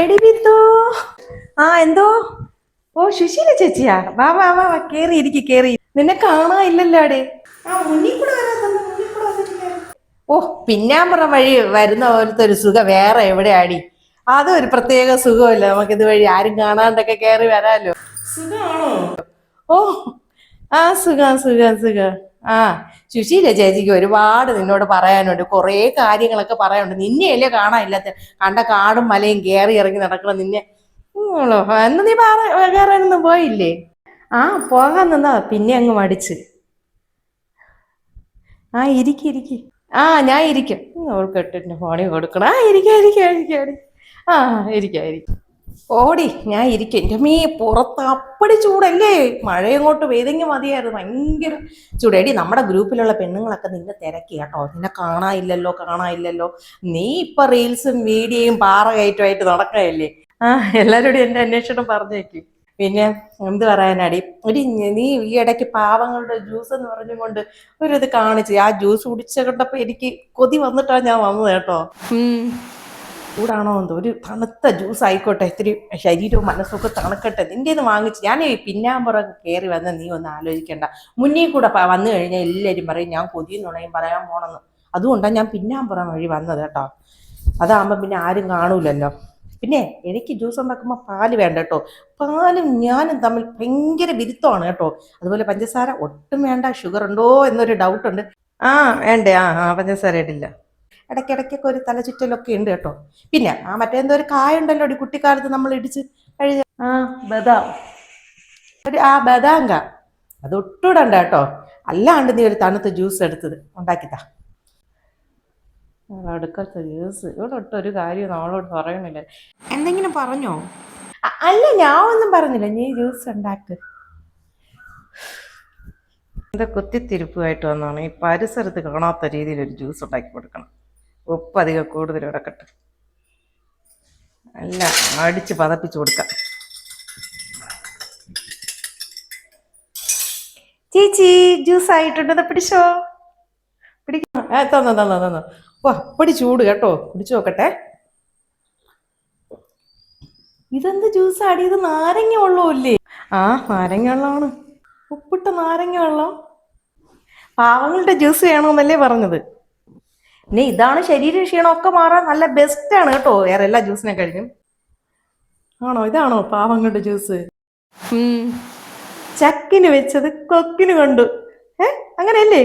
എടി ബിന്ദു. എന്തോ? ഓ, സുശീല ചേച്ചിയാ? വാ വാ വാ വാ, കേറി ഇരിക്കി, കേറി. നിന്നെ കാണാനില്ലല്ലോ അവിടെ. മുന്നിൽ കൂടെ വരാത്തന്ന്, മുന്നിൽ കൂടെ വന്നിട്ടില്ല. ഓ, പിന്നാമ്പുറം വഴി വരുന്ന പോലത്തെ ഒരു സുഖം വേറെ എവിടെയാടി? അതും ഒരു പ്രത്യേക സുഖമല്ല നമുക്ക് ഇതുവഴി ആരും കാണാണ്ടൊക്കെ കേറി വരാലോ. സുഖമാണോ? ഓ, സുഖം സുഖം സുഖം. ആ സുശീല ചേച്ചിക്ക് ഒരുപാട് നിന്നോട് പറയാനുണ്ട്, കുറേ കാര്യങ്ങളൊക്കെ പറയാനുണ്ട്. നിന്നെയല്ലേ കാണാനില്ലാത്ത? കണ്ട കാടും മലയും കയറി ഇറങ്ങി നടക്കണം നിന്നെ. എന്ന് നീ കയറാനൊന്നും പോയില്ലേ? ആ, പോകാൻ നിന്നാ പിന്നെ അങ്ങ് മടിച്ച്. ഇരിക്കി ഇരിക്കി. ഞാൻ ഇരിക്കും. അവൾക്ക് എട്ടിന്റെ ഫോണിൽ കൊടുക്കണം. ഇരിക്കാം ഇരിക്കാം ഇരിക്കാം. ആ ഇരിക്കാം ഇരിക്കാം. ഓടി, ഞാൻ ഇരിക്കും. എൻ്റെ മീ പുറത്ത് അപ്പടി ചൂടല്ലേ? മഴയങ്ങോട്ട് പെയ്തെങ്കിൽ മതിയായിരുന്നു. ഭയങ്കര ചൂട്. എടി, നമ്മുടെ ഗ്രൂപ്പിലുള്ള പെണ്ണുങ്ങളൊക്കെ നിന്നെ തിരക്കി കേട്ടോ. നിന്നെ കാണാനില്ലല്ലോ കാണാനില്ലല്ലോ. നീ ഇപ്പൊ റീൽസും വീഡിയോയും പാറ കയറ്റുമായിട്ട് നടക്കുകയല്ലേ? എല്ലാരോടും എന്റെ അന്വേഷണം പറഞ്ഞേക്ക്. പിന്നെ എന്ത് പറയാനാടി? ഒരു നീ ഈ ഇടയ്ക്ക് പാവങ്ങളുടെ ജ്യൂസ് എന്ന് പറഞ്ഞുകൊണ്ട് ഒരു ഇത് കാണിച്ച്, ആ ജ്യൂസ് കുടിച്ച കണ്ടപ്പോ എനിക്ക് കൊതി വന്നിട്ടാണ് ഞാൻ വന്നത് കേട്ടോ. ചൂടാണോ എന്തോ, ഒരു തണുത്ത ജ്യൂസ് ആയിക്കോട്ടെ, ഇത്തിരി ശരീരവും മനസ്സൊക്കെ തണുക്കട്ടെ. നിന്റെ ഇത് വാങ്ങിച്ച് ഞാൻ പിന്നാമ്പുറം കയറി വന്ന് നീ ഒന്ന് ആലോചിക്കണ്ട. മുന്നിൽ കൂടെ വന്നു കഴിഞ്ഞാൽ എല്ലാവരും പറയും ഞാൻ കൊതിയെന്നുണയും പറയാൻ പോണെന്ന്. അതുകൊണ്ടാണ് ഞാൻ പിന്നാമ്പുറം വഴി വന്നത് കേട്ടോ. അതാകുമ്പോൾ പിന്നെ ആരും കാണൂലല്ലോ. പിന്നെ എനിക്ക് ജ്യൂസ് ഉണ്ടാക്കുമ്പോൾ പാല് വേണ്ട കേട്ടോ. പാലും ഞാനും തമ്മിൽ ഭയങ്കര വിരുദ്ധമാണ് കേട്ടോ. അതുപോലെ പഞ്ചസാര ഒട്ടും വേണ്ട. ഷുഗർ ഉണ്ടോ എന്നൊരു ഡൗട്ടുണ്ട്. വേണ്ടേ? പഞ്ചസാര ഇടില്ല. ഇടയ്ക്കിടയ്ക്കൊക്കെ ഒരു തലചുറ്റലൊക്കെ ഉണ്ട് കേട്ടോ. പിന്നെ മറ്റേന്തോ ഒരു കായുണ്ടല്ലോ ഒരു കുട്ടിക്കാലത്ത് നമ്മൾ ഇടിച്ച് കഴിഞ്ഞ ബദാം, ബദാങ്ക, അത് ഒട്ടുമിടണ്ട കേട്ടോ. അല്ലാണ്ട് നീ ഒരു തണുത്ത ജ്യൂസ് എടുത്തത് ഉണ്ടാക്കിത്താ. അടുക്കത്തെ ജ്യൂസ് ഇവിടെ ഒട്ടൊരു കാര്യം നമ്മളോട് പറയണില്ല. എന്തെങ്കിലും പറഞ്ഞോ? അല്ല, ഞാൻ ഒന്നും പറഞ്ഞില്ല. നീ ജ്യൂസ് ഉണ്ടാക്ക്. എന്താ കുത്തിത്തിരിപ്പുമായിട്ട് വന്നാണ് ഈ പരിസരത്ത് കാണാത്ത രീതിയിൽ ഒരു ജ്യൂസ് ഉണ്ടാക്കി കൊടുക്കണം. ഉപ്പ് അധികം കൂടുതൽ ഇടക്കട്ടെ. അല്ല, അടിച്ച് പതപ്പിച്ച് കൊടുക്കാം. ചേച്ചി, ജ്യൂസ് ആയിട്ടുണ്ട്, പിടിച്ചോ. പിടിക്കണം. തന്നോ. ഓ, അപ്പടി ചൂട് കേട്ടോ. കുടിച്ചു നോക്കട്ടെ. ഇതെന്ത് ജ്യൂസ് ആടി? ഇത് നാരങ്ങ വെള്ളമില്ലേ? നാരങ്ങ വെള്ളമാണ്. ഉപ്പിട്ട നാരങ്ങ വെള്ളം. പാവങ്ങളുടെ ജ്യൂസ് വേണമെന്നല്ലേ പറഞ്ഞത്? പിന്നെ ഇതാണ് ശരീര ക്ഷീണമൊക്കെ മാറാൻ നല്ല ബെസ്റ്റ് ആണ് കേട്ടോ, വേറെ എല്ലാ ജ്യൂസിനെ കഴിഞ്ഞും. ആണോ? ഇതാണോ പാവങ്ങളുടെ ജ്യൂസ്? ചക്കിന് വെച്ചത് കൊക്കിന് കണ്ടു. അങ്ങനെയല്ലേ?